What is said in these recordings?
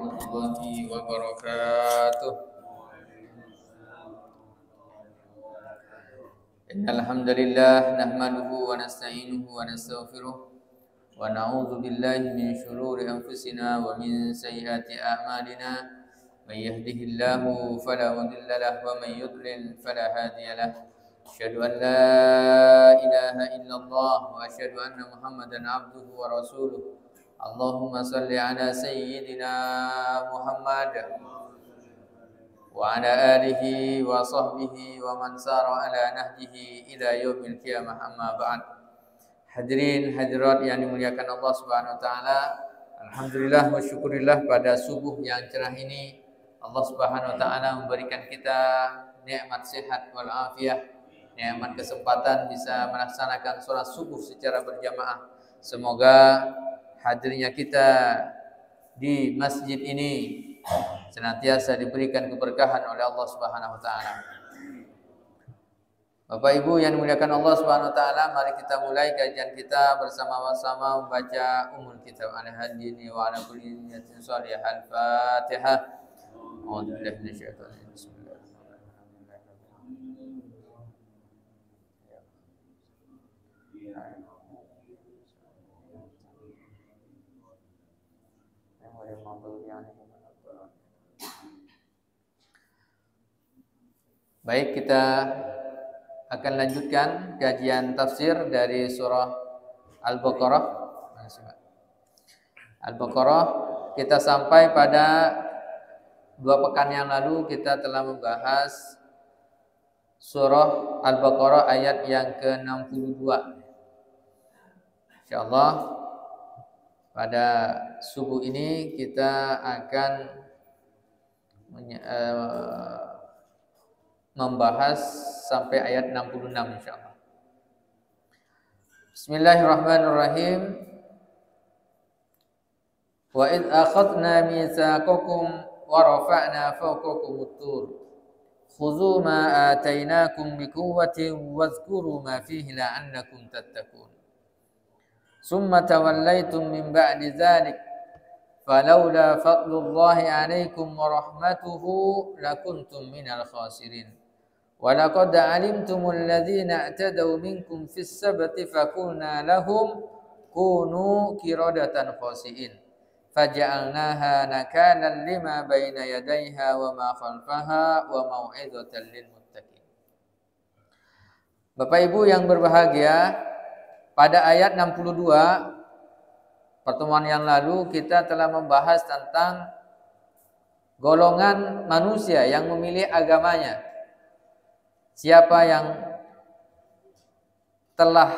warahmatullahi wabarakatuh. Innal hamdalillah nahmaduhu wa nasta'inuhu wa nastaghfiruh wa na'udzu billahi min shururi anfusina wa min sayyiati a'malina. May yahdihillahu fala mudilla lahu wa may yudlil fala hadiya lahu. Asyhadu an la ilaha illallah wa asyhadu anna Muhammadan abduhu wa rasuluh. Allahumma salli ala sayyidina Muhammad wa ala alihi wa sahbihi wa man sara ala nahjihi ila yaumil qiyamah, amma ba'd. Hadirin hadirat yang dimuliakan Allah Subhanahu wa taala, alhamdulillah wa syukurillah pada subuh yang cerah ini Allah Subhanahu wa taala memberikan kita nikmat sehat wal afiyah, nikmat kesempatan bisa melaksanakan sholat subuh secara berjamaah. Semoga hadirnya kita di masjid ini senantiasa diberikan keberkahan oleh Allah Subhanahu wa taala. Bapak Ibu yang dimuliakan Allah Subhanahu wa taala, mari kita mulai kajian kita bersama-sama membaca Ummul Kitab Al-Hadini wa ala kulli niyatin shalihah. Al-Fatihah. A'udzubillahi minasyaitonir rajim. Baik, kita akan lanjutkan kajian tafsir dari surah Al-Baqarah. Al-Baqarah, kita sampai pada 2 pekan yang lalu kita telah membahas surah Al-Baqarah ayat yang ke-62. Insyaallah pada subuh ini kita akan membahas sampai ayat 66 insyaallah. Bismillahirrahmanirrahim. Wa id akhadna mitsaqakum wa rafa'na fawqakumut tur. Khudhu ma atainakum biquwwatin wadhkuru ma fihi la'annakum tattaqun. Summa tawallaytum min ba'di dzalik falawla fadlullahi 'alaikum wa rahmatuhu lakuntum minal khasirin. وَلَقَدْ عَلِمْتُمُ الَّذِينَ اعْتَدَوْا مِنْكُمْ فِي السَّبْتِ فَقُلْنَا لَهُمْ كُونُوا قِرَدَةً خَاسِئِينَ فَجَعَلْنَاهَا نَكَالًا لِمَا بَيْنَ يَدَيْهَا وَمَا خَلْفَهَا وَمَوْعِظَةً لِلْمُتَّقِينَ. Bapak Ibu yang berbahagia, pada ayat 62 pertemuan yang lalu kita telah membahas tentang golongan manusia yang memilih agamanya. Siapa yang telah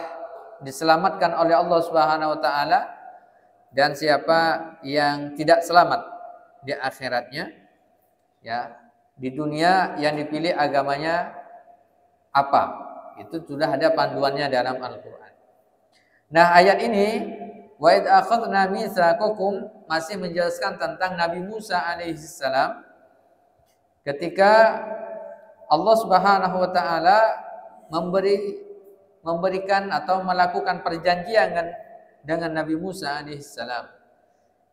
diselamatkan oleh Allah Subhanahu wa taala dan siapa yang tidak selamat di akhiratnya. Ya, di dunia yang dipilih agamanya apa? Itu sudah ada panduannya dalam Al-Qur'an. Nah, ayat ini wa id akhadna mitsaqakum masih menjelaskan tentang Nabi Musa alaihissalam ketika Allah Subhanahu wa taala memberikan atau melakukan perjanjian dengan Nabi Musa alaihissalam.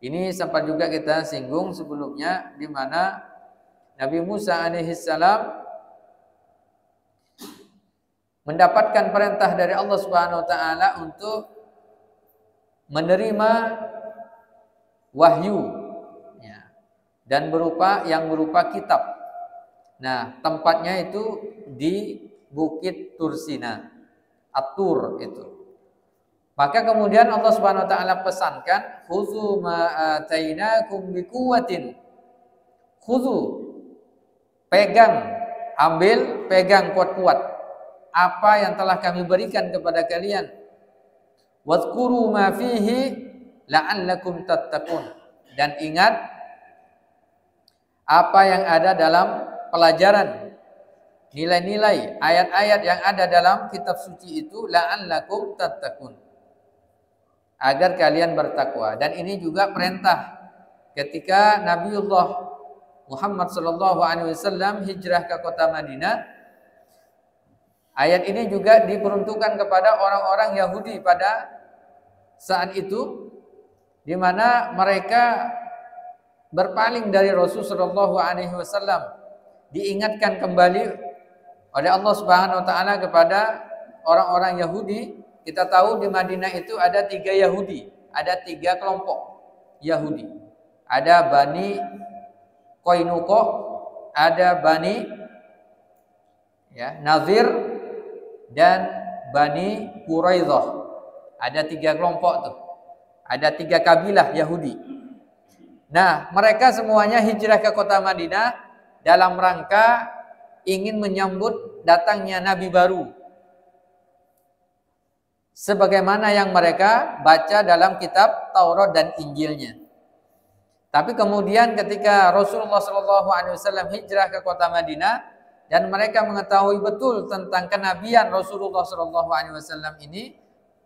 Ini sempat juga kita singgung sebelumnya, di mana Nabi Musa alaihissalam mendapatkan perintah dari Allah Subhanahu wa taala untuk menerima wahyu, ya, dan berupa kitab. Nah, tempatnya itu di Bukit Tursina, At-Tur itu. Maka kemudian Allah Subhanahu wa taala pesankan, "Khudzu ma atainakum biquwwatin." Khudzu, pegang, ambil, pegang kuat-kuat apa yang telah kami berikan kepada kalian. Wadhkuru ma fihi la'allakum tattaqun. Dan ingat apa yang ada dalam pelajaran, nilai-nilai, ayat-ayat yang ada dalam kitab suci itu, la'allakum tattaqun, agar kalian bertakwa. Dan ini juga perintah ketika Nabiullah Muhammad SAW hijrah ke kota Madinah. Ayat ini juga diperuntukkan kepada orang-orang Yahudi pada saat itu, di mana mereka berpaling dari Rasulullah SAW, diingatkan kembali oleh Allah Subhanahu wa taala kepada orang-orang Yahudi. Kita tahu di Madinah itu ada 3 Yahudi, ada 3 kelompok Yahudi. Ada Bani Qainuqa, ada Bani Nazir, dan Bani Quraidah. Ada 3 kelompok tuh. Ada 3 kabilah Yahudi. Nah, mereka semuanya hijrah ke kota Madinah dalam rangka ingin menyambut datangnya Nabi baru, sebagaimana yang mereka baca dalam kitab Taurat dan Injilnya. Tapi kemudian ketika Rasulullah SAW hijrah ke kota Madinah dan mereka mengetahui betul tentang kenabian Rasulullah SAW ini,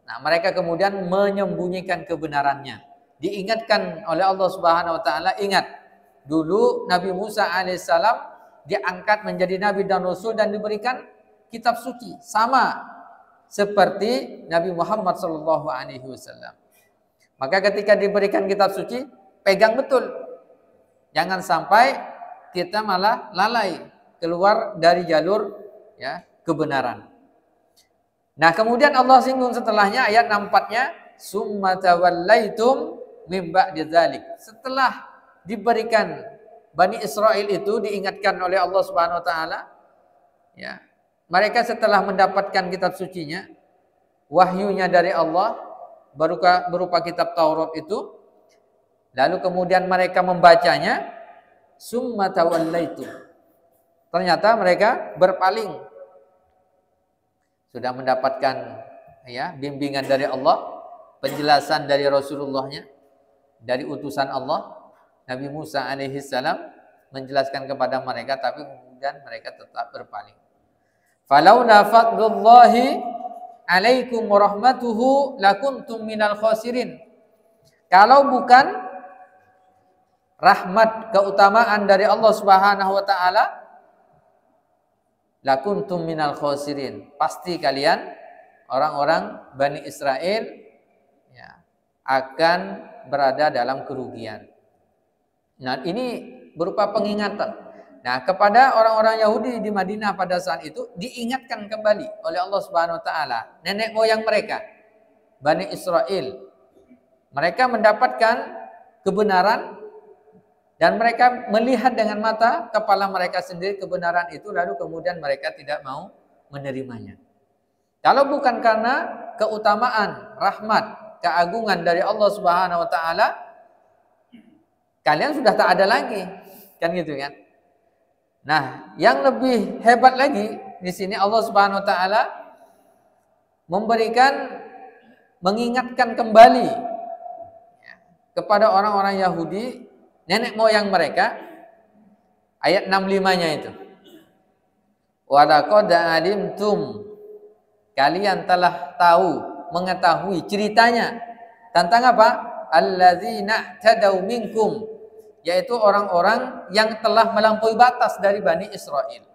nah mereka kemudian menyembunyikan kebenarannya. Diingatkan oleh Allah Subhanahu wa taala, ingat dulu Nabi Musa alaihissalam diangkat menjadi nabi dan rasul dan diberikan kitab suci sama seperti Nabi Muhammad SAW. Maka ketika diberikan kitab suci, pegang betul. Jangan sampai kita malah lalai keluar dari jalur kebenaran. Nah, kemudian Allah singgung setelahnya ayat 64-nya, summa tawallaitum mim ba'di dzalik. Setelah diberikan Bani Israel itu, diingatkan oleh Allah Subhanahu wa taala, mereka setelah mendapatkan kitab sucinya, wahyunya dari Allah berupa kitab Taurat itu, lalu kemudian mereka membacanya, summa tawallaitum. Ternyata mereka berpaling. Sudah mendapatkan bimbingan dari Allah, penjelasan dari Rasulullahnya, dari utusan Allah, Nabi Musa alaihissalam menjelaskan kepada mereka, tapi kemudian mereka tetap berpaling. Falaula fadlullahi alaikum warahmatuhu lakuntum minal khasirin. Kalau bukan rahmat keutamaan dari Allah Subhanahu wa taala, lakuntum minal khasirin. Pasti kalian orang-orang Bani Israel akan berada dalam kerugian. Nah, ini berupa pengingatan. Nah, kepada orang-orang Yahudi di Madinah pada saat itu diingatkan kembali oleh Allah Subhanahu wa taala, nenek moyang mereka, Bani Israel. Mereka mendapatkan kebenaran dan mereka melihat dengan mata kepala mereka sendiri kebenaran itu, lalu kemudian mereka tidak mau menerimanya. Kalau bukan karena keutamaan, rahmat, keagungan dari Allah Subhanahu wa taala, kalian sudah tak ada lagi. Kan gitu kan? Nah, yang lebih hebat lagi di sini Allah Subhanahu wa taala mengingatkan kembali kepada orang-orang Yahudi, nenek moyang mereka, ayat 65-nya itu. Wa laqad alimtum, kalian telah tahu, mengetahui ceritanya tentang apa? Alladzina tadaw minkum, yaitu orang-orang yang telah melampaui batas dari Bani Israel.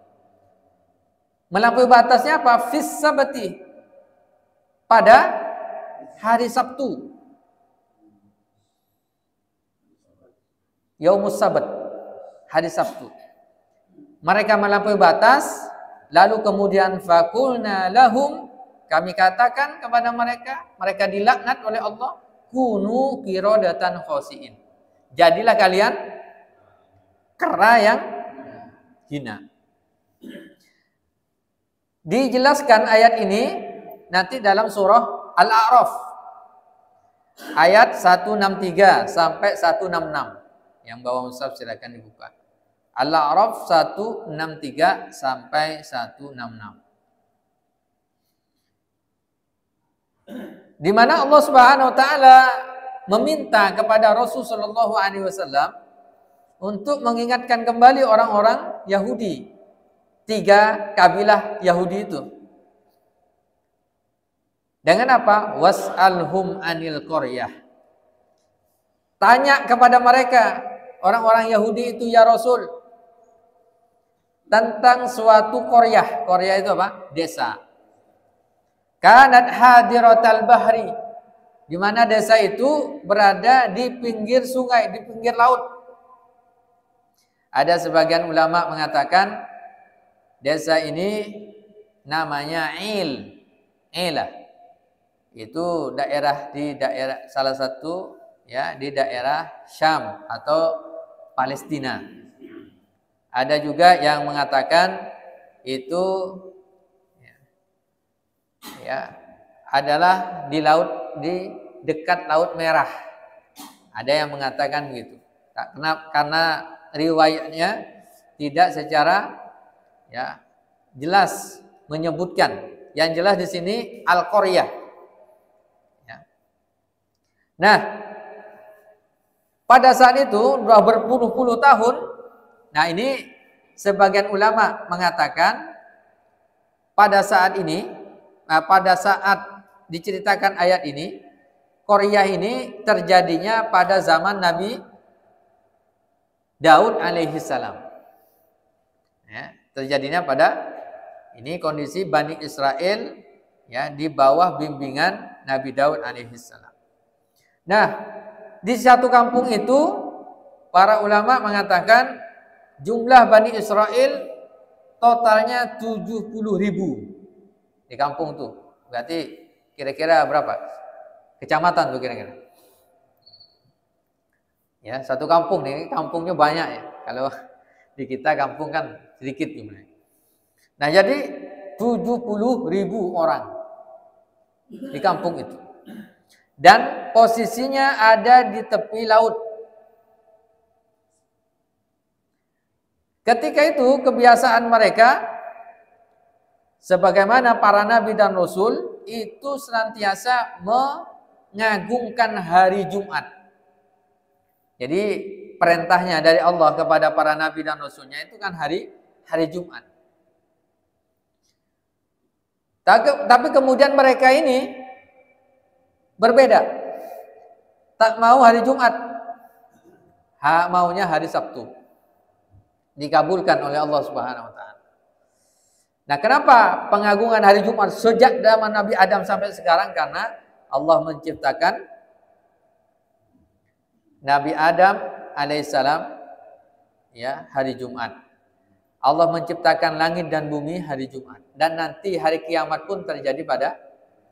Melampaui batasnya apa? Fis sabati, pada hari Sabtu. Yaumus Sabat, hari Sabtu. Mereka melampaui batas, lalu kemudian fakulna lahum, kami katakan kepada mereka, mereka dilaknat oleh Allah, kunu qiradatan khasiin. Jadilah kalian kera yang hina. Dijelaskan ayat ini nanti dalam surah Al-A'raf ayat 163 sampai 166. Yang bawa mushaf silakan dibuka. Al-A'raf 163 sampai 166. Di mana Allah Subhanahu wa taala meminta kepada Rasul sallallahu alaihi wasallam untuk mengingatkan kembali orang-orang Yahudi. 3 kabilah Yahudi itu. Dengan apa? Was'alhum anil qaryah. Tanya kepada mereka, orang-orang Yahudi itu, ya Rasul, tentang suatu qaryah. Qaryah itu apa? Desa. Kanat hadiratal bahri, di mana desa itu berada di pinggir sungai, di pinggir laut. Ada sebagian ulama mengatakan desa ini namanya Ilah. Itu daerah salah satu ya di daerah Syam atau Palestina. Ada juga yang mengatakan itu ya adalah di dekat Laut Merah. Ada yang mengatakan begitu. Karena riwayatnya tidak secara ya jelas menyebutkan. Yang jelas di sini Al-Qaryah. Ya. Nah, pada saat itu sudah berpuluh-puluh tahun. Nah, ini sebagian ulama mengatakan pada saat diceritakan ayat ini, Qaryah ini terjadinya pada zaman Nabi Daud alaihi salam. Ya, terjadinya pada ini kondisi Bani Israel ya di bawah bimbingan Nabi Daud alaihi salam. Nah, di satu kampung itu para ulama mengatakan jumlah Bani Israel totalnya 70.000 di kampung tuh. Berarti kira-kira berapa? Kecamatan tuh kira-kira. Ya, satu kampung nih, kampungnya banyak ya. Kalau di kita kampung kan sedikit jumlahnya. Nah, jadi 70.000 orang di kampung itu. Dan posisinya ada di tepi laut. Ketika itu kebiasaan mereka sebagaimana para nabi dan rasul itu senantiasa mengagungkan hari Jumat. Jadi perintahnya dari Allah kepada para nabi dan rasulnya itu kan hari Jumat. Tapi kemudian mereka ini berbeda. Tak mau hari Jumat. Maunya hari Sabtu. Dikabulkan oleh Allah Subhanahu wa taala. Nah, kenapa pengagungan hari Jumat sejak zaman Nabi Adam sampai sekarang? Karena Allah menciptakan Nabi Adam alaihissalam ya hari Jumat. Allah menciptakan langit dan bumi hari Jumat. Dan nanti hari kiamat pun terjadi pada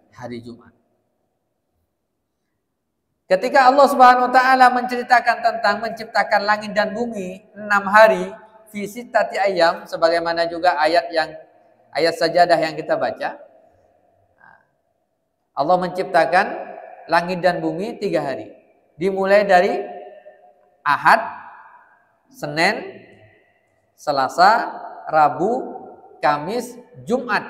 hari Jumat. Ketika Allah Subhanahu wa taala menceritakan tentang menciptakan langit dan bumi 6 hari fi sittati ayyam, sebagaimana juga ayat sajadah yang kita baca. Allah menciptakan langit dan bumi 3 hari. Dimulai dari Ahad, Senin, Selasa, Rabu, Kamis, Jumat.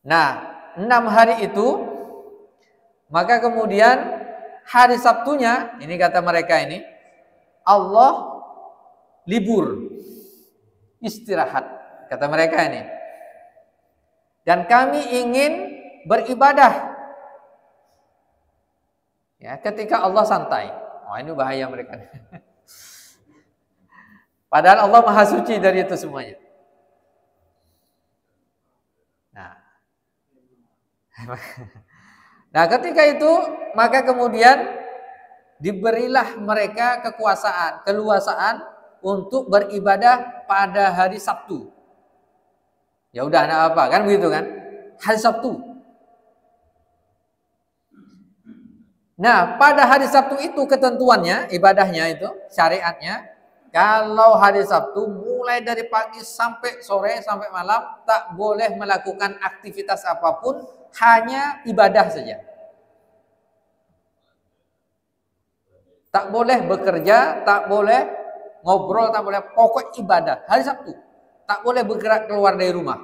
Nah, 6 hari itu, maka kemudian hari Sabtunya, ini kata mereka ini, Allah libur, istirahat, kata mereka ini. Dan kami ingin beribadah. Ya, ketika Allah santai. Oh, ini bahaya mereka. Padahal Allah Maha Suci dari itu semuanya. Nah, ketika itu maka kemudian diberilah mereka keluasaan untuk beribadah pada hari Sabtu. Ya udah, enggak apa, kan begitu kan? Hari Sabtu. Nah, pada hari Sabtu itu ketentuannya, ibadahnya itu, syariatnya, kalau hari Sabtu mulai dari pagi sampai sore sampai malam tak boleh melakukan aktivitas apapun, hanya ibadah saja. Tak boleh bekerja, tak boleh ngobrol, tak boleh, pokok ibadah. Hari Sabtu tak boleh bergerak keluar dari rumah.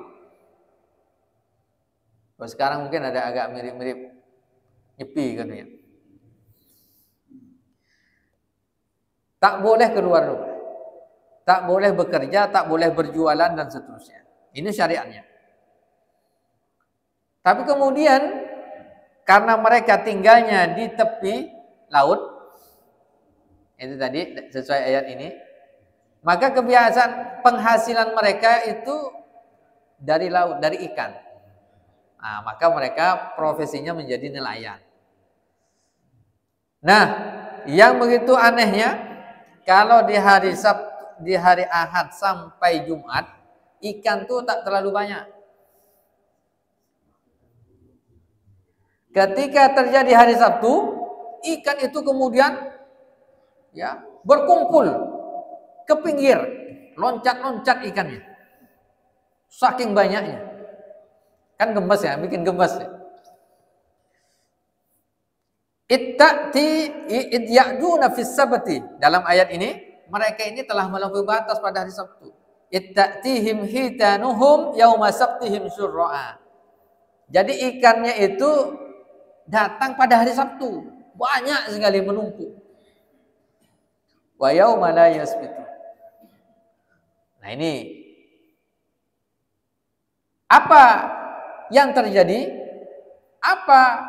Kalau sekarang mungkin ada agak mirip-mirip nyepi kan ya. Tak boleh keluar rumah. Tak boleh bekerja, tak boleh berjualan dan seterusnya. Ini syariatnya. Tapi kemudian karena mereka tinggalnya di tepi laut, itu tadi sesuai ayat ini, maka kebiasaan penghasilan mereka itu dari laut, dari ikan. Nah, maka mereka profesinya menjadi nelayan. Nah, yang begitu anehnya, Kalau di hari Sabtu, di hari Ahad sampai Jumat, ikan tuh tak terlalu banyak. Ketika terjadi hari Sabtu, ikan itu kemudian ya berkumpul ke pinggir, loncat-loncat ikannya. Saking banyaknya. Kan gemes ya, bikin gemes ya. Idya'duna fis sabti. Dalam ayat ini, mereka ini telah melampaui batas pada hari Sabtu. Itta'tihim hitanuhum yauma sabtihim syurra'a. Jadi ikannya itu datang pada hari Sabtu. Banyak sekali menumpuk. Wa yauma la yasbitu. Nah ini. Apa yang terjadi? Apa?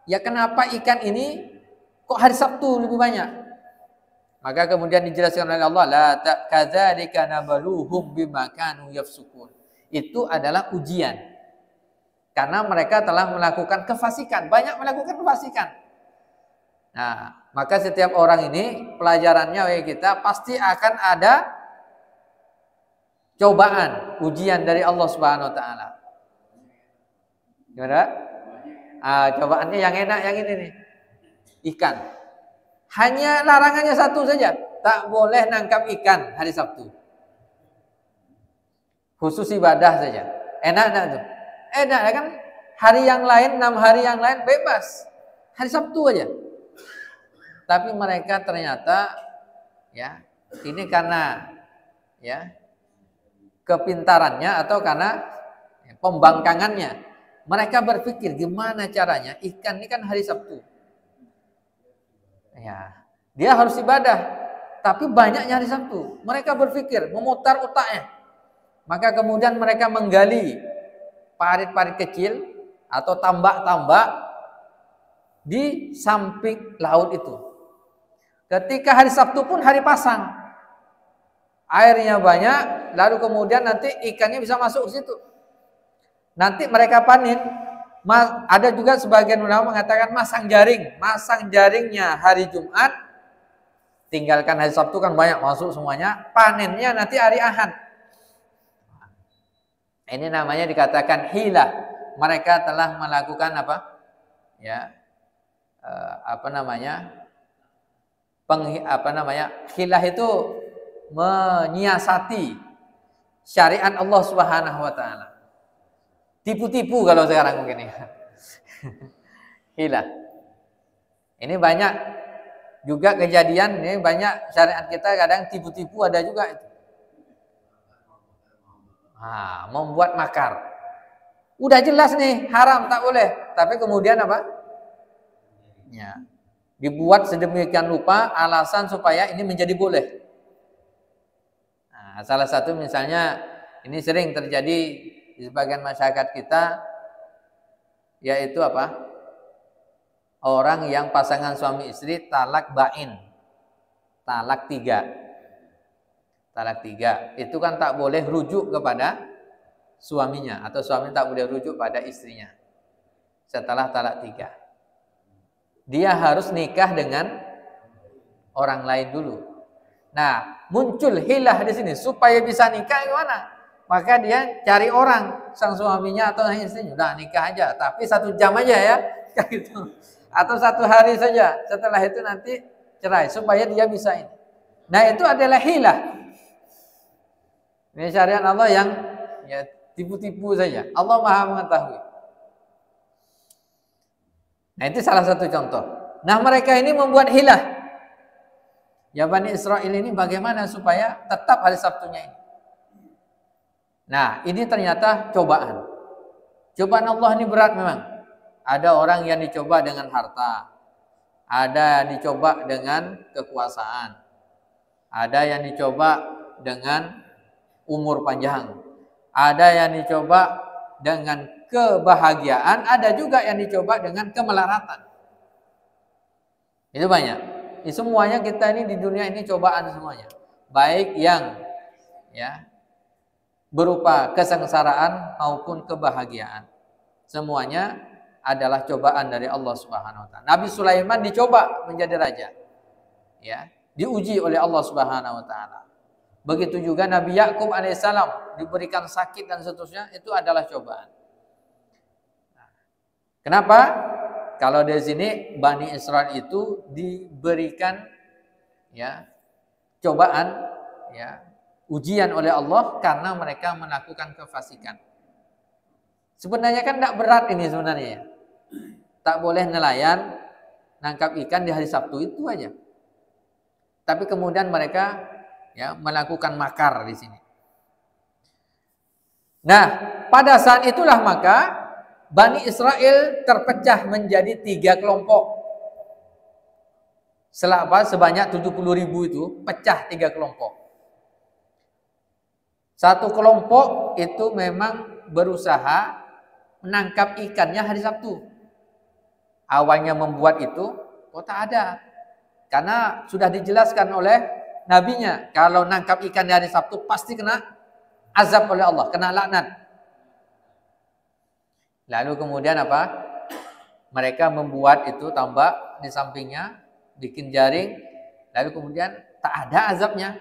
Ya kenapa ikan ini kok hari Sabtu lebih banyak? Maka kemudian dijelaskan oleh Allah, la kadzalika nabaluhum bima kanu yafsukun. Itu adalah ujian. Karena mereka telah melakukan kefasikan, banyak melakukan kefasikan. Nah, maka setiap orang ini pelajarannya bagi kita pasti akan ada cobaan, ujian dari Allah Subhanahu wa taala. Gimana? Cobaannya yang enak yang ini nih. Ikan. Hanya larangannya satu saja, tak boleh nangkap ikan hari Sabtu. Khusus ibadah saja. Enak tuh. Enak ya kan? Hari yang lain, 6 hari yang lain bebas. Hari Sabtu aja. Tapi mereka ternyata ya, ini karena ya kepintarannya atau karena pembangkangannya. Mereka berpikir gimana caranya ikan ini kan hari Sabtu. Ya, dia harus ibadah, tapi banyaknya hari Sabtu. Mereka berpikir, memutar otaknya. Maka kemudian mereka menggali parit-parit kecil atau tambak-tambak di samping laut itu. Ketika hari Sabtu pun hari pasang. Airnya banyak, lalu kemudian nanti ikannya bisa masuk ke situ. Nanti mereka panen. Ada juga sebagian ulama mengatakan masang jaring. Masang jaringnya hari Jumat. Tinggalkan hari Sabtu kan banyak masuk semuanya. Panennya nanti hari Ahad. Ini namanya dikatakan hilah. Mereka telah melakukan apa? Ya, hilah itu menyiasati syariat Allah Subhanahu wa taala. Tipu-tipu kalau sekarang mungkin ya. Hilah. Ini banyak juga kejadian, ini banyak syariat kita kadang tipu-tipu ada juga itu. Membuat makar. Udah jelas nih haram tak boleh, tapi kemudian apa? Ya. Dibuat sedemikian rupa alasan supaya ini menjadi boleh. Nah, salah satu misalnya ini sering terjadi di sebagian masyarakat kita, yaitu apa? Orang yang pasangan suami istri talak bain, talak 3. Talak 3 itu kan tak boleh rujuk kepada suaminya, atau suami tak boleh rujuk pada istrinya setelah talak 3. Dia harus nikah dengan orang lain dulu. Nah, muncul hilah di sini supaya bisa nikah gimana? Maka dia cari orang, sang suaminya atau istrinya, udah nikah aja, tapi 1 jam aja ya, kayak gitu. Atau 1 hari saja, setelah itu nanti cerai, supaya dia bisa ini. Nah itu adalah hilah. Ini syariat Allah yang ya tipu-tipu saja. Allah Maha mengetahui. Nah itu salah satu contoh. Nah mereka ini membuat hilah. Ya Bani Israel ini bagaimana supaya tetap hari Sabtunya ini. Nah, ini ternyata cobaan. Cobaan Allah ini berat memang. Ada orang yang dicoba dengan harta. Ada yang dicoba dengan kekuasaan. Ada yang dicoba dengan umur panjang. Ada yang dicoba dengan kebahagiaan. Ada juga yang dicoba dengan kemelaratan. Itu banyak. Ini semuanya kita ini di dunia ini cobaan semuanya. Baik yang ya berupa kesengsaraan maupun kebahagiaan. Semuanya adalah cobaan dari Allah Subhanahu wa taala. Nabi Sulaiman dicoba menjadi raja. Ya. diuji oleh Allah Subhanahu wa taala. Begitu juga Nabi Yakub alaihissalam diberikan sakit dan seterusnya, itu adalah cobaan. Kenapa? Kalau di sini Bani Israel itu diberikan ya cobaan, ya ujian oleh Allah karena mereka melakukan kefasikan. Sebenarnya kan tidak berat ini sebenarnya. Tak boleh nelayan nangkap ikan di hari Sabtu itu aja. Tapi kemudian mereka ya melakukan makar di sini. Nah, pada saat itulah maka Bani Israel terpecah menjadi 3 kelompok. Sebanyak 70.000 itu pecah 3 kelompok. Satu kelompok itu memang berusaha menangkap ikannya hari Sabtu. Awalnya membuat itu, kok tak ada. Karena sudah dijelaskan oleh nabinya, kalau nangkap ikan di hari Sabtu pasti kena azab oleh Allah, kena laknat. Lalu kemudian apa? Mereka membuat itu tambak di sampingnya, bikin jaring, lalu kemudian tak ada azabnya.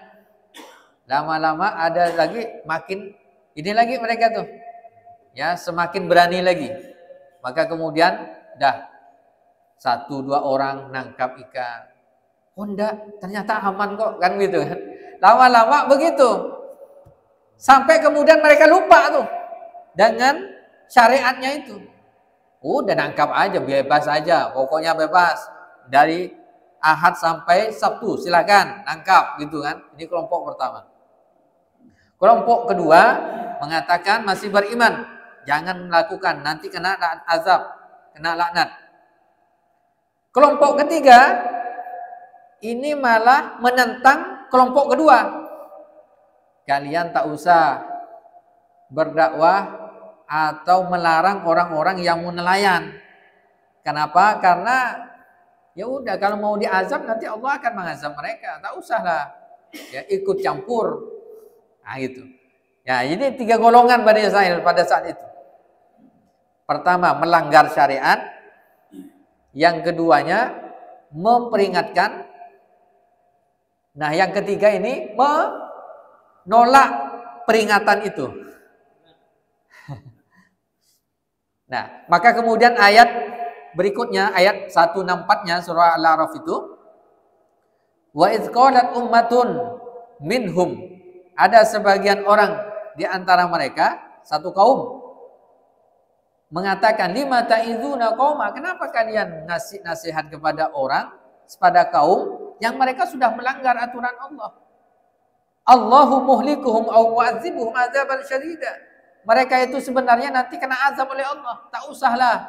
Lama-lama ada lagi, makin ini lagi mereka tuh. Ya, semakin berani lagi. Maka kemudian dah 1-2 orang nangkap ikan. Oh enggak, ternyata aman kok, kan gitu kan. Lama-lama begitu. Sampai kemudian mereka lupa tuh dengan syariatnya itu. Udah nangkap aja, bebas aja, pokoknya bebas. Dari Ahad sampai Sabtu silakan nangkap gitu kan. Ini kelompok pertama. Kelompok kedua mengatakan masih beriman, jangan melakukan, nanti kena azab, kena laknat. Kelompok ketiga ini malah menentang kelompok kedua. Kalian tak usah berdakwah atau melarang orang-orang yang mau nelayan. Kenapa? Karena ya udah, kalau mau diazab nanti Allah akan mengazab mereka. Tak usahlah ya ikut campur. Nah gitu. Ya, ini 3 golongan Bani Israil pada saat itu. Pertama, melanggar syariat. Yang keduanya memperingatkan. Nah, yang ketiga ini menolak peringatan itu. Nah, maka kemudian ayat berikutnya, ayat 164-nya surah Al-A'raf itu, wa idz qalat ummatun minhum, ada sebagian orang di antara mereka, satu kaum, mengatakan, lima ta'izuna qauma, kenapa kalian ngasih nasihat kepada orang, kepada kaum yang mereka sudah melanggar aturan Allah? Allahu muhlikuhum aw mu'adzibuhum adzaban syadida. Mereka itu sebenarnya nanti kena azab oleh Allah. Tak usahlah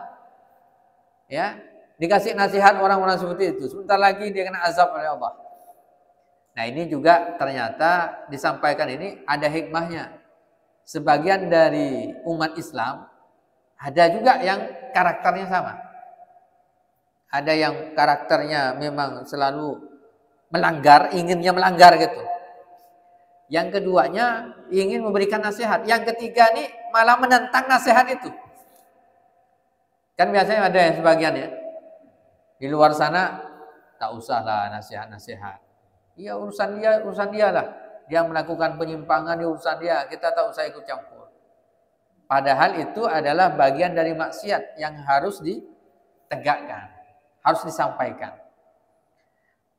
ya dikasih nasihat orang-orang seperti itu. Sebentar lagi dia kena azab oleh Allah. Nah, ini juga ternyata disampaikan ini ada hikmahnya. Sebagian dari umat Islam ada juga yang karakternya sama. Ada yang karakternya memang selalu melanggar, inginnya melanggar gitu. Yang keduanya ingin memberikan nasihat. Yang ketiga nih malah menentang nasihat itu. Kan biasanya ada yang sebagian ya. Di luar sana tak usahlah nasihat-nasihat. Iya, urusan dia lah. Dia melakukan penyimpangan, ya urusan dia. Kita tak usah ikut campur. Padahal itu adalah bagian dari maksiat yang harus ditegakkan, harus disampaikan.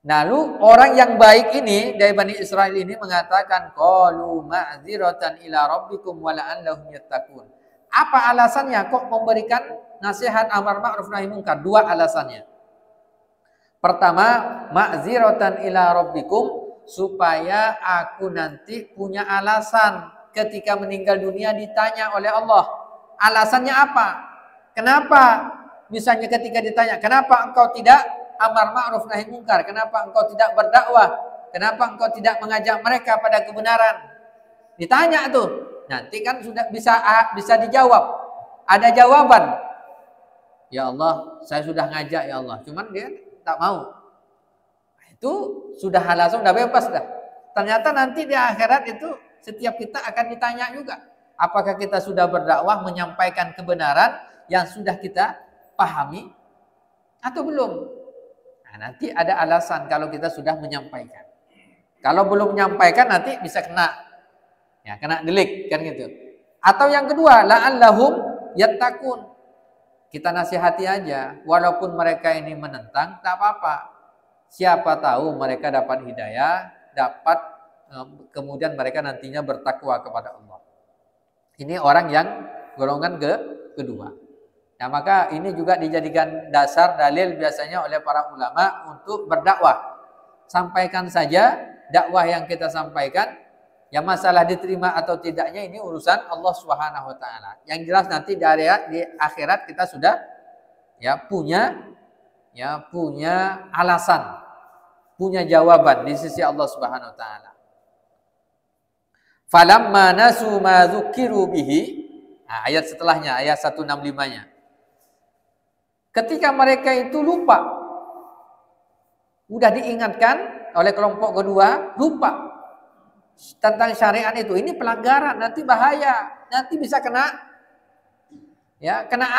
Lalu orang yang baik ini dari Bani Israel ini mengatakan, qalu ma'dziratan ila rabbikum wa la'allahum yattaqun. Apa alasannya kok memberikan nasihat amar ma'ruf nahi munkar? 2 alasannya. Pertama, ma'dziratan ila rabbikum, supaya aku nanti punya alasan ketika meninggal dunia ditanya oleh Allah. Alasannya apa? Kenapa? Misalnya ketika ditanya, kenapa engkau tidak amar ma'ruf nahi munkar? Kenapa engkau tidak berdakwah? Kenapa engkau tidak mengajak mereka pada kebenaran? Ditanya tuh. Nanti kan sudah bisa dijawab. Ada jawaban. Ya Allah, saya sudah ngajak ya Allah. Cuman dia tak mau. Itu sudah alasan, sudah bebas dah. Ternyata nanti di akhirat itu setiap kita akan ditanya juga. Apakah kita sudah berdakwah menyampaikan kebenaran yang sudah kita pahami atau belum? Nah, nanti ada alasan kalau kita sudah menyampaikan. Kalau belum menyampaikan nanti bisa kena, ya kena delik kan gitu. Atau yang kedua, la'allahum yattaqun. Kita nasihati aja, walaupun mereka ini menentang, tak apa-apa. Siapa tahu mereka dapat hidayah, dapat kemudian mereka nantinya bertakwa kepada Allah. Ini orang yang golongan kedua. Nah, maka ini juga dijadikan dasar dalil biasanya oleh para ulama untuk berdakwah. Sampaikan saja dakwah yang kita sampaikan. Yang masalah diterima atau tidaknya ini urusan Allah Subhanahu wa taala. Yang jelas nanti di akhirat kita sudah punya alasan, punya jawaban di sisi Allah Subhanahu wa taala. Falamma nasu ma dzukiru bihi. Nah, ayat setelahnya, ayat 165-nya. Ketika mereka itu lupa, udah diingatkan oleh kelompok kedua, lupa tentang syariat itu. Ini pelanggaran, nanti bahaya, nanti bisa kena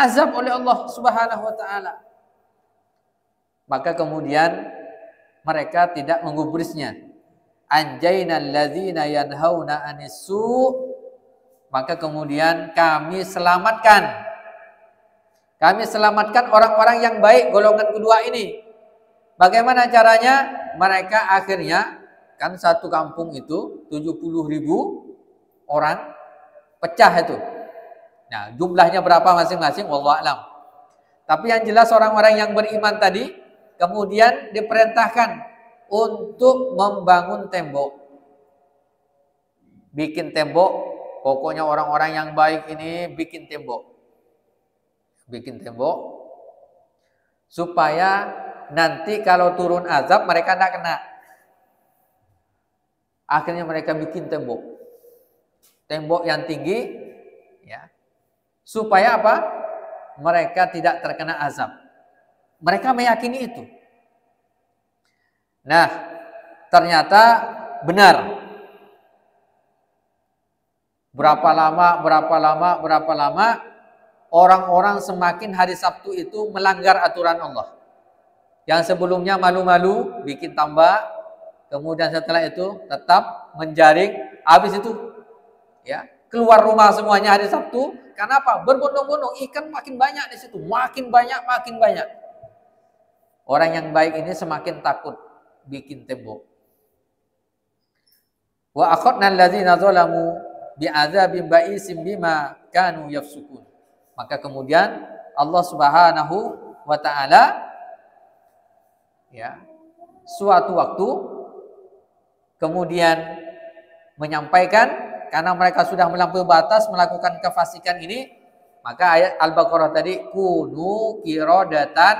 azab oleh Allah Subhanahu wa taala. Maka kemudian mereka tidak menggubrisnya. Anjainal ladzina yanhauna 'anis-su'. Maka kemudian kami selamatkan orang-orang yang baik golongan kedua ini. Bagaimana caranya? Mereka akhirnya, kan satu kampung itu 70.000 orang pecah itu. Nah, jumlahnya berapa masing-masing wallahu a'lam. Tapi yang jelas orang-orang yang beriman tadi kemudian diperintahkan untuk membangun tembok. Bikin tembok, pokoknya orang-orang yang baik ini bikin tembok. Bikin tembok supaya nanti kalau turun azab mereka tidak kena. Akhirnya mereka bikin tembok. Tembok yang tinggi, ya. Supaya apa? Mereka tidak terkena azab. Mereka meyakini itu. Nah, ternyata benar. Berapa lama orang-orang semakin hari Sabtu itu melanggar aturan Allah. Yang sebelumnya malu-malu, bikin tambak. Kemudian setelah itu tetap menjaring, habis itu keluar rumah semuanya hari Sabtu. Kenapa? Berbondong-bondong, ikan makin banyak di situ, makin banyak. Orang yang baik ini semakin takut bikin tembok. Wa akhadna alladzina zalamu bi'adzabin ba'isim bima kanu yafsukun. Maka kemudian Allah Subhanahu wa taala suatu waktu kemudian menyampaikan, karena mereka sudah melampaui batas melakukan kefasikan ini, maka ayat Al-Baqarah tadi kunu qiradatan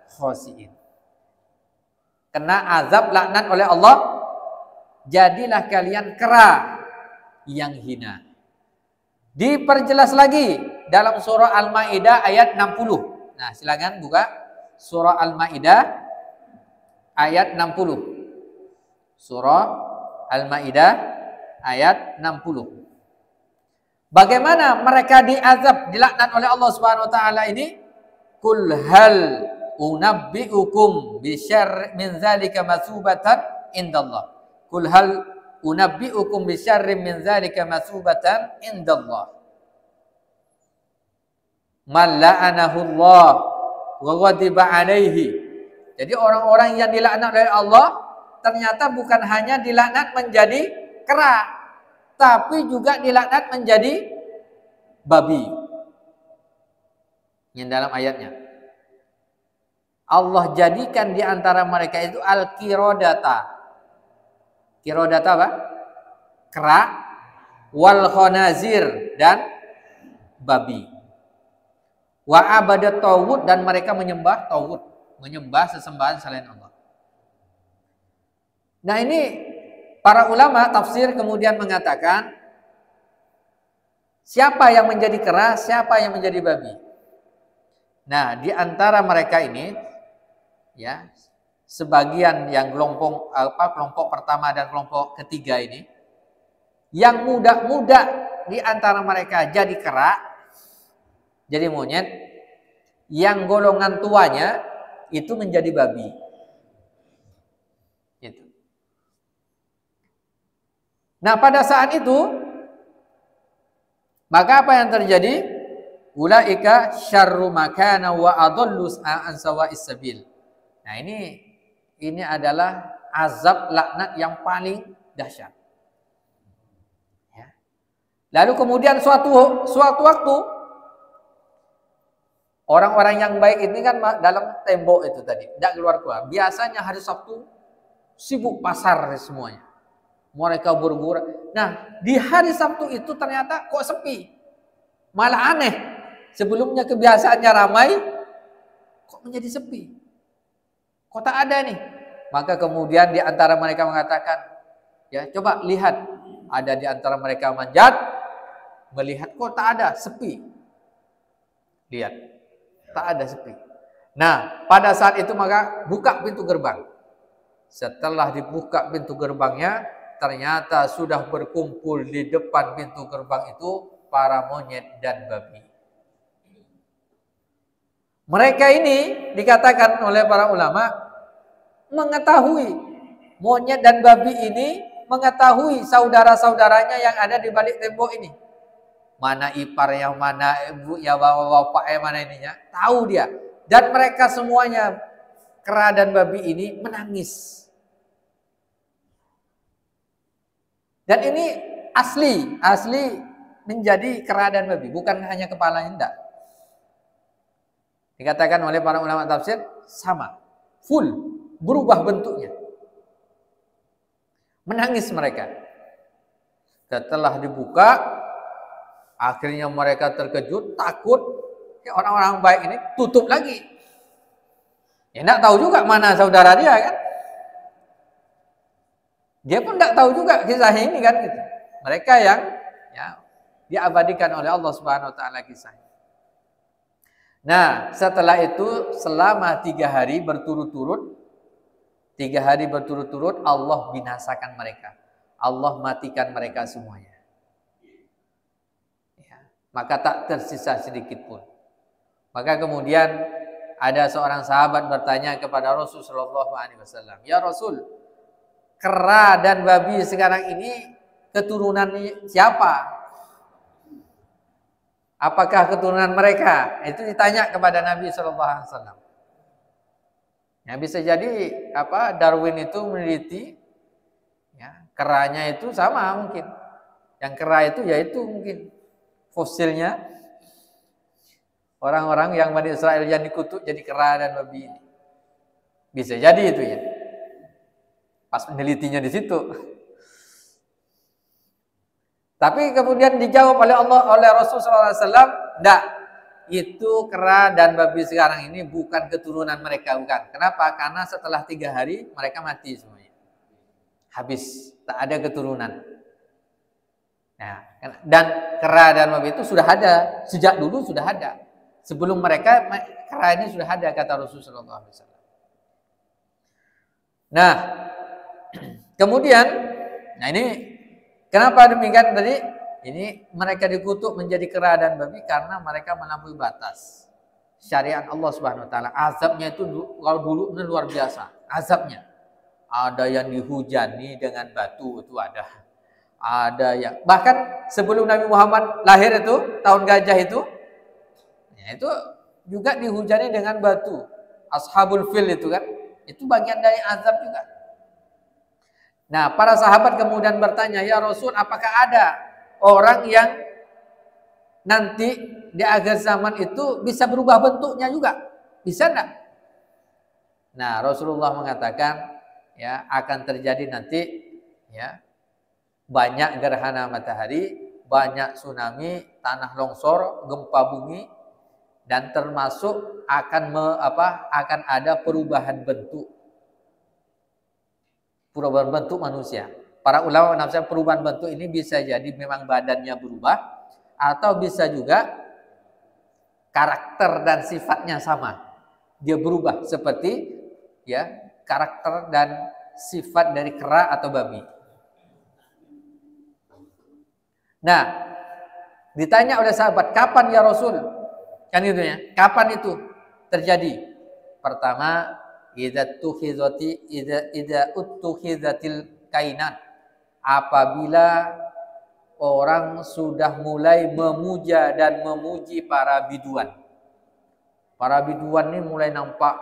khasiin. Kena azab laknat oleh Allah, jadilah kalian kera yang hina. Diperjelas lagi dalam surah Al-Maidah ayat 60. Nah, silakan buka surah Al-Maidah ayat 60. Surah Al-Maidah ayat 60. Bagaimana mereka diazab, dilaknat oleh Allah Subhanahu wa taala ini? Qul hal unabbiukum bisyarr min zalika masubatan indallah. Qul hal unabbiukum bisyarrin min zalika masubatan indallah. Man la'anahu Allah wa ghadiba alaihi. Jadi orang-orang yang dilaknat oleh Allah ternyata bukan hanya dilaknat menjadi kera, tapi juga dilaknat menjadi babi. Yang dalam ayatnya Allah jadikan di antara mereka itu al-qiradata. Qiradata apa? Kera, wal khanazir, dan babi. Wa abadat tawud, dan mereka menyembah tawud, menyembah sesembahan selain Allah. Nah, ini para ulama tafsir kemudian mengatakan siapa yang menjadi kera, siapa yang menjadi babi. Nah, di antara mereka ini sebagian yang kelompok pertama dan kelompok ketiga ini, yang muda-muda di antara mereka jadi kera, jadi monyet, yang golongan tuanya itu menjadi babi. Nah, pada saat itu maka apa yang terjadi? Ulaika syarru makana wa adallu an sawa'is sabil. Nah, ini adalah azab laknat yang paling dahsyat. Ya. Lalu kemudian suatu waktu orang-orang yang baik ini kan dalam tembok itu tadi, tidak keluar. Biasanya hari Sabtu sibuk pasar semuanya. Mereka bergerak. Nah, di hari Sabtu itu ternyata kok sepi. Malah aneh. Sebelumnya kebiasaannya ramai, kok menjadi sepi. Kok tak ada nih? Maka kemudian di antara mereka mengatakan, ya coba lihat. Ada di antara mereka manjat, melihat kok tak ada, sepi. Lihat, tak ada, sepi. Nah, pada saat itu maka buka pintu gerbang. Setelah dibuka pintu gerbangnya, ternyata sudah berkumpul di depan pintu gerbang itu para monyet dan babi. Mereka ini dikatakan oleh para ulama mengetahui, monyet dan babi ini mengetahui saudara-saudaranya yang ada di balik tembok ini. Mana iparnya, mana ibunya, bapaknya, mana ininya, tahu dia. Dan mereka semuanya, kera dan babi ini menangis. Dan ini asli menjadi kera dan babi, bukan hanya kepalanya, enggak. Dikatakan oleh para ulama tafsir sama, full, berubah bentuknya. Menangis mereka. Setelah dibuka, akhirnya mereka terkejut, takut. Orang-orang baik ini tutup lagi. Ya enggak tahu juga mana saudara dia kan. Dia pun tidak tahu juga kisah ini kan gitu. Mereka yang ya diabadikan oleh Allah Subhanahu wa taala kisahnya. Nah, setelah itu selama 3 hari berturut-turut Allah binasakan mereka. Allah matikan mereka semuanya. Ya, maka tak tersisa sedikit pun. Maka kemudian ada seorang sahabat bertanya kepada Rasulullah SAW, "Ya Rasul, kera dan babi sekarang ini keturunan siapa? Apakah keturunan mereka?" Itu ditanya kepada Nabi SAW. Ya, bisa jadi Darwin itu meneliti, ya, keranya itu sama mungkin. Yang kera itu yaitu mungkin fosilnya orang-orang yang Bani Israel yang dikutuk jadi kera dan babi ini. Bisa jadi itu ya. Pas menelitinya di situ. Tapi kemudian dijawab oleh Rasulullah SAW, enggak, itu kera dan babi sekarang ini bukan keturunan mereka, bukan. Kenapa? Karena setelah 3 hari mereka mati semuanya. Habis, tak ada keturunan. Nah, dan kera dan babi itu sudah ada, sejak dulu sudah ada. Sebelum mereka, kera ini sudah ada, kata Rasulullah SAW. Nah, kemudian, nah ini kenapa demikian tadi? Ini mereka dikutuk menjadi kera dan babi karena mereka melampaui batas syariat Allah Subhanahu wa taala. Azabnya itu kalau dulu ini luar biasa. Azabnya ada yang dihujani dengan batu, itu ada. Ada yang bahkan sebelum Nabi Muhammad lahir itu, tahun gajah itu, ya itu juga dihujani dengan batu. Ashabul fil itu kan, itu bagian dari azab juga. Nah, para sahabat kemudian bertanya, "Ya Rasul, apakah ada orang yang nanti di akhir zaman itu bisa berubah bentuknya juga? Bisa enggak?" Nah, Rasulullah mengatakan, ya, akan terjadi nanti, ya, banyak gerhana matahari, banyak tsunami, tanah longsor, gempa bumi, dan termasuk akan ada perubahan bentuk manusia. Para ulama menafsirkan perubahan bentuk ini bisa jadi memang badannya berubah, atau bisa juga karakter dan sifatnya sama. Dia berubah seperti, ya, karakter dan sifat dari kera atau babi. Nah, ditanya oleh sahabat, "Kapan ya Rasul?" Kan itu ya. Kapan itu terjadi? Pertama, idza uttukhizatil kainat. apabila orang sudah mulai memuja dan memuji para biduan. Para biduan ini mulai nampak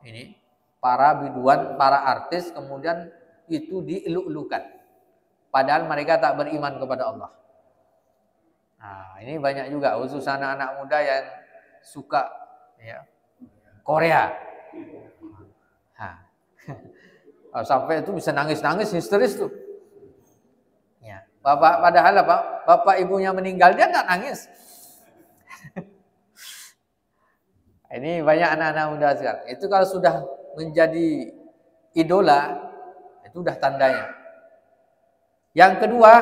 ini, para biduan, para artis kemudian itu dieluk-elukan. Padahal mereka tak beriman kepada Allah. Nah, ini banyak juga khusus anak-anak muda yang suka ya, Korea. Nah, sampai itu bisa nangis-nangis histeris tuh. Ya, padahal apa? Bapak ibunya meninggal dia nggak nangis. Ini banyak anak-anak muda sekarang. Itu kalau sudah menjadi idola, itu udah tandanya. Yang kedua,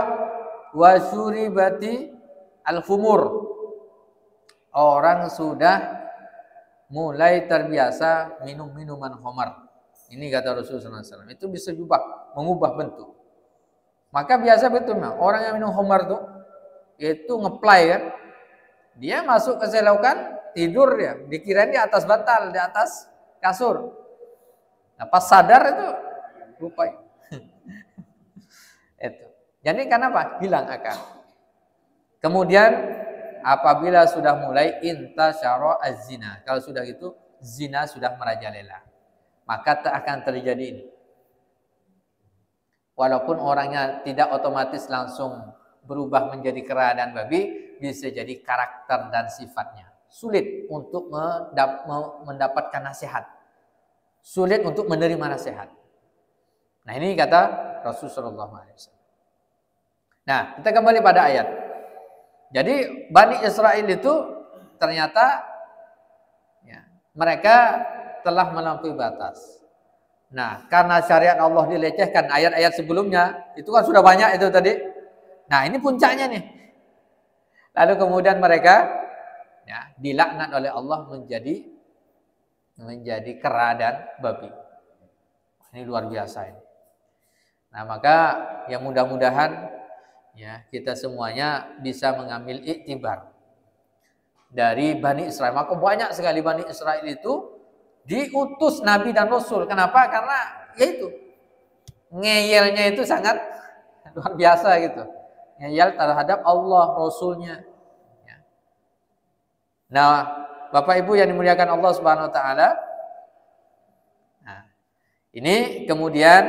wasyuribati al-khumur. Orang sudah mulai terbiasa minum minuman khamar. Ini kata Rasulullah SAW. Itu bisa mengubah bentuk. Maka biasa betul orang yang minum khamar tuh itu ngeplay kan. Dia masuk ke selokan, tidur dia, dikirain di atas bantal, di atas kasur. Nah, pas sadar itu lupa. Itu. Jadi kenapa? Hilang akal. Kemudian apabila sudah mulai intasyara az-zina, kalau sudah gitu zina sudah merajalela, maka tak akan terjadi ini. Walaupun orangnya tidak otomatis langsung berubah menjadi kera dan babi, bisa jadi karakter dan sifatnya sulit untuk mendapatkan nasihat, sulit untuk menerima nasihat. Nah, ini kata Rasulullah SAW. Nah, kita kembali pada ayat. Jadi Bani Israel itu ternyata ya, mereka telah melampaui batas. Nah, karena syariat Allah dilecehkan, ayat-ayat sebelumnya itu kan sudah banyak itu tadi. Nah, ini puncaknya nih. Lalu kemudian mereka ya, dilaknat oleh Allah menjadi kera dan babi. Ini luar biasa ini. Nah, maka ya mudah-mudahan ya kita semuanya bisa mengambil iktibar dari Bani Israel. Maka banyak sekali Bani Israel itu diutus Nabi dan Rasul. Kenapa? Karena yaitu ngeyelnya itu sangat luar biasa gitu. Ngeyel terhadap Allah, Rasulnya. Nah, Bapak Ibu yang dimuliakan Allah Subhanahu Wa Taala. Nah, ini kemudian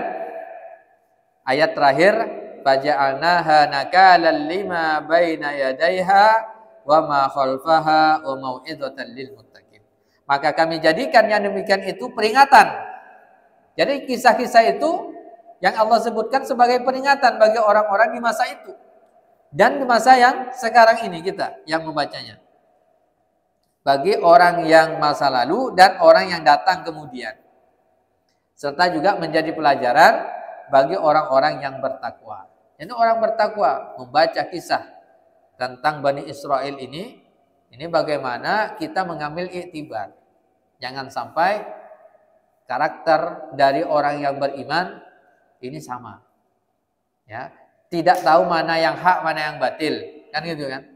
ayat terakhir, faja'alnaha nakalan lima baina yadayha wa ma khalfaha wa mau'izatan lil muttaqin. Maka kami jadikan yang demikian itu peringatan. Jadi kisah-kisah itu yang Allah sebutkan sebagai peringatan bagi orang-orang di masa itu dan di masa yang sekarang ini kita yang membacanya. Bagi orang yang masa lalu dan orang yang datang kemudian. Serta juga menjadi pelajaran bagi orang-orang yang bertakwa. Jadi orang bertakwa membaca kisah tentang Bani Israel ini bagaimana kita mengambil iktibar. Jangan sampai karakter dari orang yang beriman ini sama. Ya, tidak tahu mana yang hak, mana yang batil. Kan gitu kan?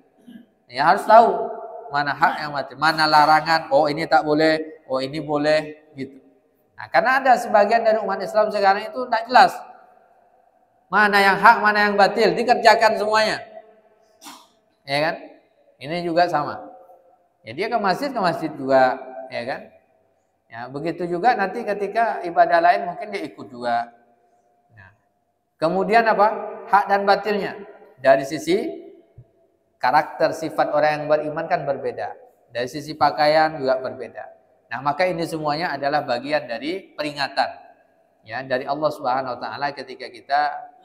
Ya harus tahu mana hak yang batil, mana larangan. Oh, ini tak boleh, oh ini boleh gitu. Nah, karena ada sebagian dari umat Islam sekarang itu tidak jelas mana yang hak, mana yang batil, dikerjakan semuanya. Ya kan? Ini juga sama. Ya, dia ke masjid juga, ya kan? Ya, begitu juga nanti ketika ibadah lain mungkin dia ikut juga. Nah, kemudian apa? Hak dan batilnya dari sisi karakter sifat orang yang beriman kan berbeda. Dari sisi pakaian juga berbeda. Nah, maka ini semuanya adalah bagian dari peringatan ya dari Allah Subhanahu wa taala ketika kita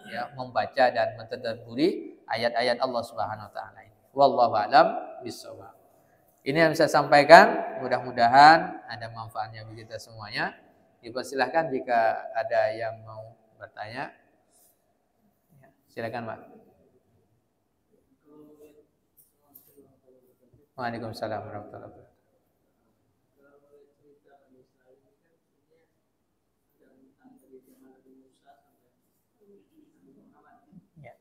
ya membaca dan mentadabburi ayat-ayat Allah Subhanahu wa taala ini. Wallahu a'lam bishawab. Ini yang saya sampaikan, mudah-mudahan ada manfaatnya bagi kita semuanya. Dipersilahkan jika ada yang mau bertanya. Ya, silakan, Pak. Waalaikumsalam warahmatullahi wabarakatuh. Ya.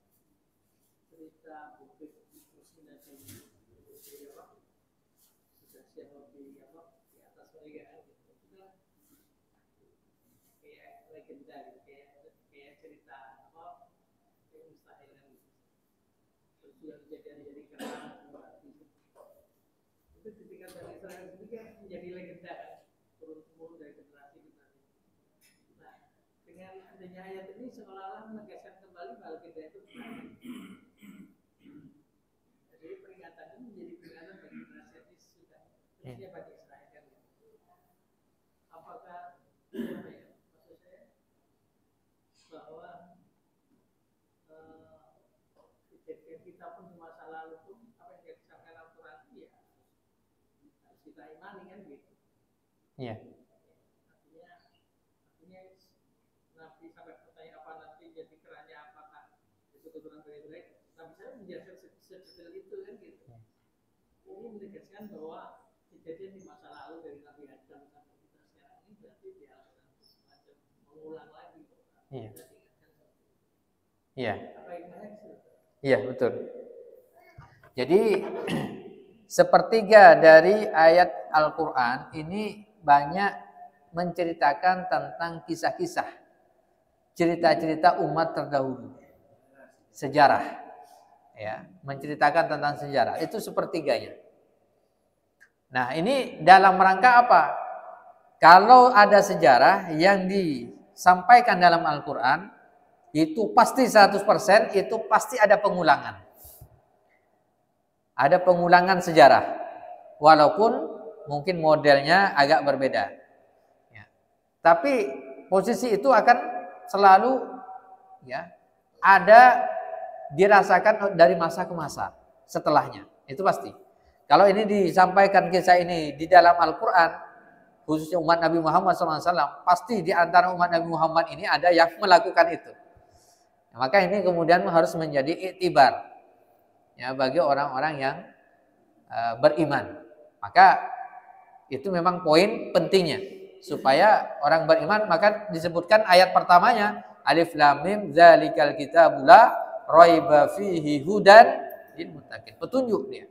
sudah jadi kerang itu ketika Bani Israel itu kan menjadi legenda kan, turun-temurun dari generasi ke generasi. Nah, dengan adanya ayat ini seolah-olah menegaskan kembali bahwa legenda itu jadi peringatan ini menjadi peringatan bagi generasi yang sudah khususnya Bani Israel kan. Apakah maksud saya bahwa kejadian kita pun di masa lalu pun apa yang dikisahkan Al-Quran ya harus kita imani kan gitu. Iya. Artinya Nabi sampai bertanya apa nanti jadi kerannya apakah itu keturunan dari Ibrahim. Nabi saya menjelaskan sedetail itu kan gitu. Ini menegaskan bahwa kejadian di masa lalu dari Nabi Adam sampai kita sekarang ini berarti dia semacam mengulang lagi. Iya. Iya. Apa hikmahnya? Iya, betul. Jadi sepertiga dari ayat Al-Quran ini banyak menceritakan tentang kisah-kisah, cerita-cerita umat terdahulu, sejarah, ya, menceritakan tentang sejarah. Itu sepertiganya. Nah, ini dalam rangka apa? Kalau ada sejarah yang disampaikan dalam Al-Quran, itu pasti 100%, itu pasti ada pengulangan. Ada pengulangan sejarah. Walaupun mungkin modelnya agak berbeda. Ya. Tapi posisi itu akan selalu ya ada dirasakan dari masa ke masa setelahnya. Itu pasti. Kalau ini disampaikan kisah ini di dalam Al-Quran, khususnya umat Nabi Muhammad SAW, pasti di antara umat Nabi Muhammad ini ada yang melakukan itu. Nah, maka ini kemudian harus menjadi iktibar ya bagi orang-orang yang beriman. Maka itu memang poin pentingnya supaya orang beriman. Maka disebutkan ayat pertamanya Alif Lam Mim Dzalikal Kitabul La Raiba Fihi Hudan lil Muttaqin. Petunjuk dia.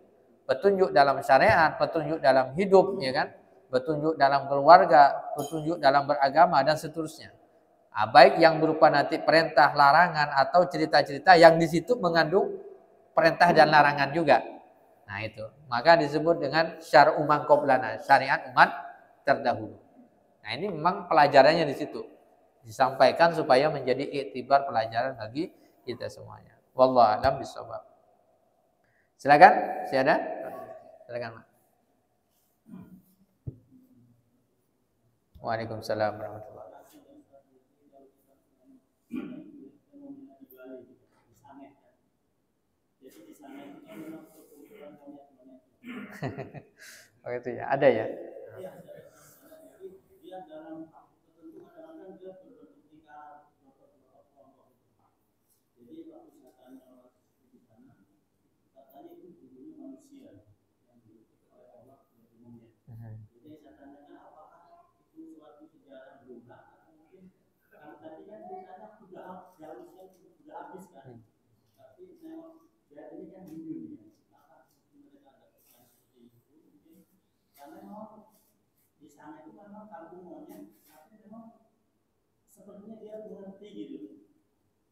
Petunjuk dalam syariat, petunjuk dalam hidup, ya kan? Petunjuk dalam keluarga, petunjuk dalam beragama dan seterusnya. Nah, baik yang berupa nanti perintah, larangan atau cerita-cerita yang di situ mengandung perintah dan larangan juga. Nah, itu. Maka disebut dengan syar'u man qablana, syariat umat terdahulu. Nah, ini memang pelajarannya di situ. Disampaikan supaya menjadi iktibar pelajaran bagi kita semuanya. Wallahu a'lam bishawab. Silakan, si ada? Silakan, Pak. Waalaikumsalam warahmatullahi wabarakatuh. Oh itu ya, ada ya. Di sana itu memang kampungnya, tapi memang sepertinya dia mengerti gitu.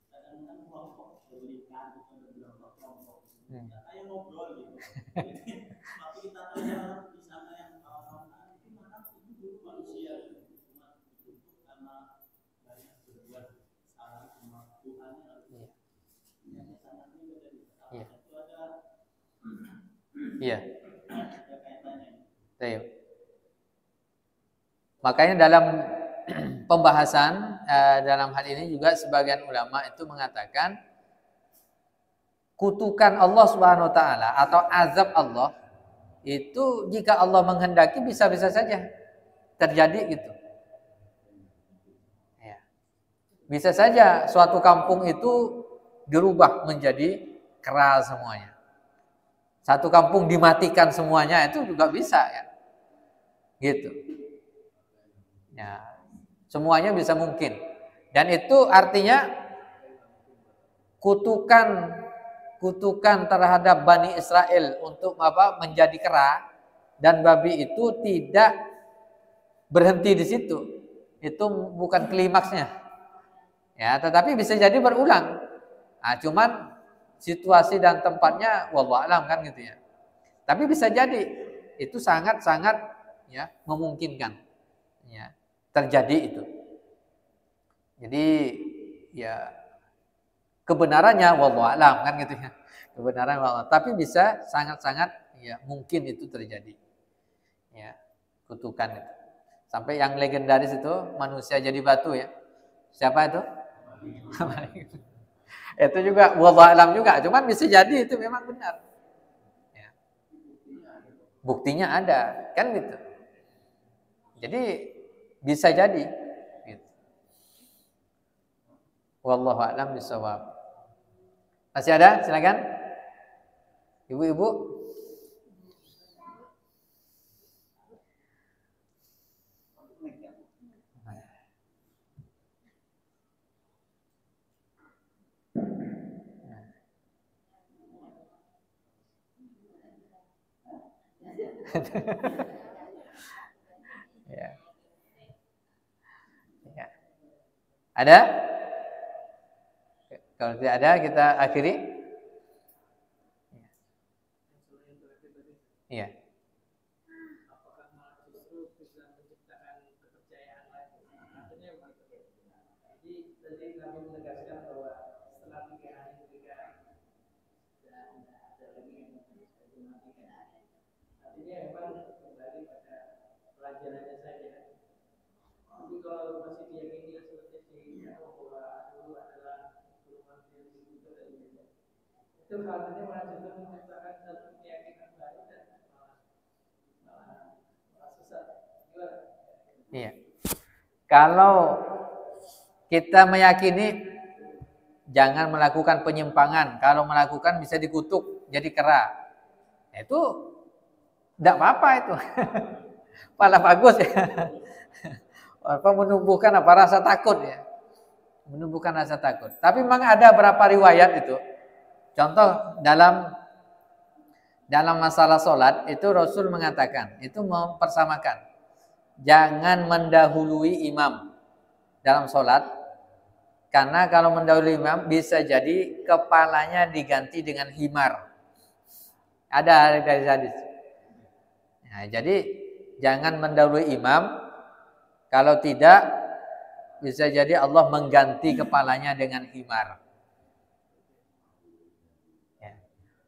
Kadang-kadang kelompok berikan itu beberapa kelompok, kayak ngobrol gitu. Waktu kita tanya di sana yang kawan-kawan itu mana itu dulu manusia, cuma dibentuk karena banyak berbuat salah sama Tuhan. Yang sangatnya beda di sana. Itu ada. Iya. Makanya dalam pembahasan dalam hal ini juga sebagian ulama itu mengatakan kutukan Allah Subhanahu wa taala atau azab Allah itu jika Allah menghendaki bisa-bisa saja terjadi gitu. Ya. Bisa saja suatu kampung itu dirubah menjadi kera semuanya. Satu kampung dimatikan semuanya itu juga bisa ya. Gitu. Ya, semuanya bisa mungkin. Dan itu artinya kutukan terhadap Bani Israel untuk menjadi kera dan babi itu tidak berhenti di situ. Itu bukan klimaksnya. Ya, tetapi bisa jadi berulang. Nah, cuman situasi dan tempatnya wallahu alam kan gitu ya. Tapi bisa jadi itu sangat-sangat ya memungkinkan ya terjadi itu. Jadi ya kebenarannya wallahu alam kan gitu ya. Kebenaran wallahu alam. Tapi bisa sangat-sangat ya mungkin itu terjadi. Ya, kutukan itu. Sampai yang legendaris itu manusia jadi batu ya. Siapa itu? Itu juga wallahu alam juga, cuman bisa jadi itu memang benar. Ya. Buktinya ada, kan gitu. Jadi bisa jadi gitu. Wallahu a'lam bishawab. Masih ada? Silakan. Ibu-ibu. Ya. Ya. Ada? Kalau tidak ada kita akhiri. Iya. Apakah malah justru bisa menciptakan kepercayaan lagi? Artinya begitu. Jadi tadi kami menegaskan bahwa setelah 3 hari ketika dan ada lagi yang dimatikan. Artinya memang kembali pada pelajarannya saja. Tapi kalau masih diyakini seperti bahwa dulu adalah golongan yang dibutuhkan dari media, itu artinya malah justru menciptakan satu keyakinan baru dan malah sesat. Gimana? Iya. Kalau kita meyakini jangan melakukan penyimpangan, kalau melakukan bisa dikutuk jadi kera. Itu tidak apa-apa itu. Malah bagus ya. Apa menumbuhkan apa rasa takut ya. Menumbuhkan rasa takut. Tapi memang ada berapa riwayat itu. Contoh dalam masalah sholat itu Rasul mengatakan, itu mempersamakan. Jangan mendahului imam dalam sholat. Karena kalau mendahului imam bisa jadi kepalanya diganti dengan himar. Ada dari hadis. Nah, jadi jangan mendahului imam. Kalau tidak bisa jadi Allah mengganti kepalanya dengan himar. Ya.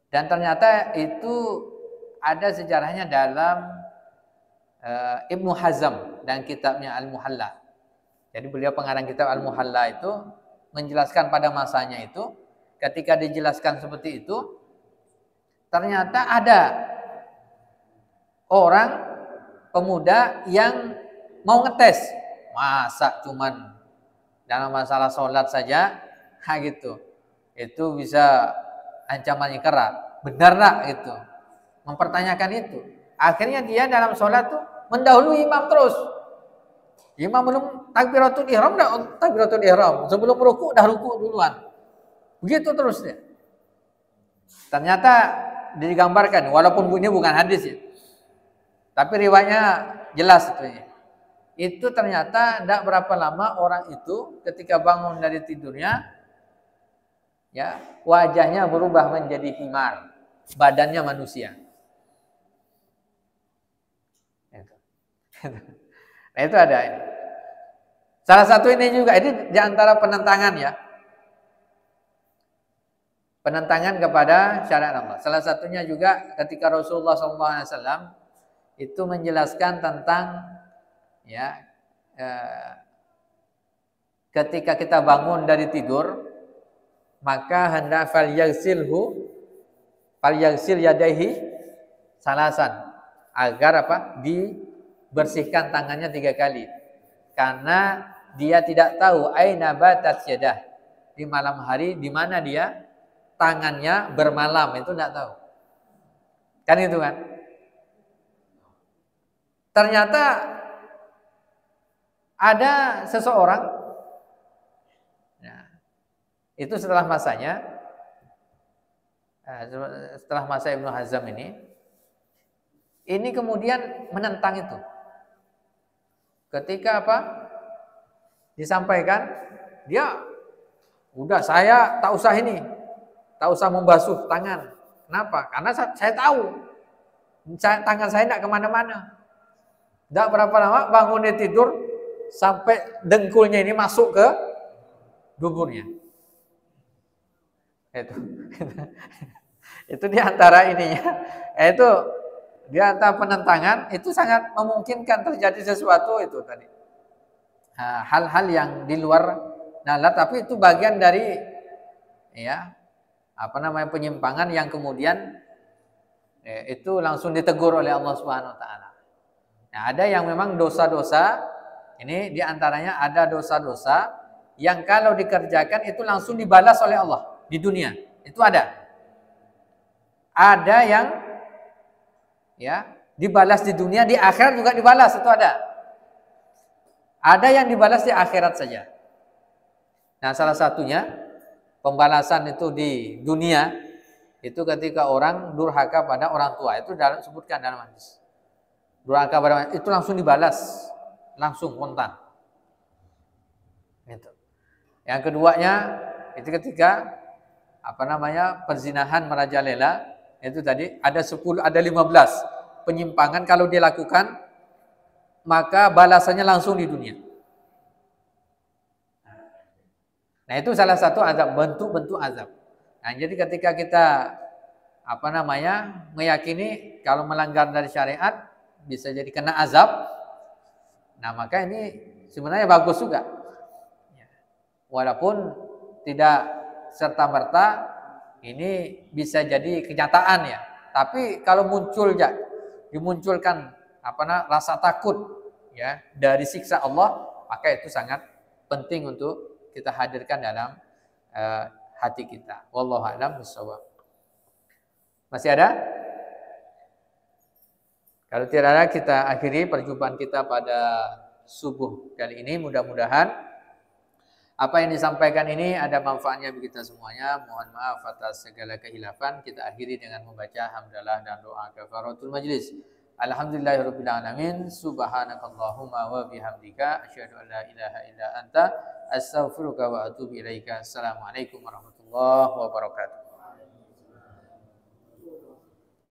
Dan ternyata itu ada sejarahnya dalam Ibnu Hazm dan kitabnya Al-Muhalla. Jadi beliau pengarang kitab Al-Muhalla itu menjelaskan pada masanya itu, ketika dijelaskan seperti itu, ternyata ada orang pemuda yang mau ngetes, masa cuman dalam masalah sholat saja, gitu, itu bisa ancamannya kera, benar tak gitu, mempertanyakan itu. Akhirnya dia dalam sholat tuh mendahului imam terus. Imam belum takbiratul ihram dah takbiratul ihram, sebelum ruku dah ruku duluan. Begitu terus dia. Ternyata digambarkan, walaupun ini bukan hadis ya, tapi riwayatnya jelas itu ya. Itu ternyata tidak berapa lama orang itu ketika bangun dari tidurnya, ya wajahnya berubah menjadi himar, badannya manusia. Nah itu ada ini. Salah satu ini juga, ini diantara penentangan ya. Penentangan kepada syariat Allah. Salah satunya juga ketika Rasulullah SAW itu menjelaskan tentang ya ketika kita bangun dari tidur, maka hendak falyagsil yadaihi salasan, agar apa? Dibersihkan tangannya 3 kali. Karena dia tidak tahu aina batat yadah, di malam hari di mana dia tangannya bermalam, itu tidak tahu. Kan itu kan? Ternyata ada seseorang, ya, itu setelah masanya, setelah masa Ibnu Hazm ini kemudian menentang itu. Ketika apa? Disampaikan, dia udah saya tak usah ini. tak usah membasuh tangan. Kenapa? Karena saya tahu tangan saya tidak kemana-mana. Tidak berapa lama bangun dia tidur sampai dengkulnya ini masuk ke duburnya. Itu diantara ininya. Itu diantara penentangan itu sangat memungkinkan terjadi sesuatu itu tadi. Hal-hal yang di luar nalar, tapi itu bagian dari ya penyimpangan yang kemudian itu langsung ditegur oleh Allah Subhanahu wa taala. Nah, ada yang memang dosa-dosa, ini diantaranya ada dosa-dosa yang kalau dikerjakan itu langsung dibalas oleh Allah di dunia. Itu ada. Ada yang ya dibalas di dunia, di akhirat juga dibalas, itu ada. Ada yang dibalas di akhirat saja. Nah, salah satunya pembalasan itu di dunia itu ketika orang durhaka pada orang tua, itu disebutkan dalam hadis. Durhaka pada orang itu langsung dibalas, langsung kontan. Gitu. Yang keduanya itu ketika perzinahan merajalela, itu tadi ada 10, ada 15 penyimpangan kalau dilakukan maka balasannya langsung di dunia. Nah, itu salah satu azab, bentuk-bentuk azab. Nah, jadi ketika kita meyakini kalau melanggar dari syariat bisa jadi kena azab. Nah, maka ini sebenarnya bagus juga. Walaupun tidak serta-merta ini bisa jadi kenyataan ya. Tapi kalau dimunculkan rasa takut ya dari siksa Allah, maka itu sangat penting untuk kita hadirkan dalam hati kita. Wallahu a'lam bishawab. Masih ada? Kalau tidak ada, kita akhiri perjumpaan kita pada subuh kali ini. Mudah-mudahan apa yang disampaikan ini ada manfaatnya bagi kita semuanya. Mohon maaf atas segala kehilafan. Kita akhiri dengan membaca hamdalah dan doa kafaratul majlis. Alhamdulillahirabbil alamin. Subhanakallahumma wa bihamdika asyhadu an la ilaha illa anta astaghfiruka wa atubu ilaika. Assalamualaikum warahmatullahi wabarakatuh.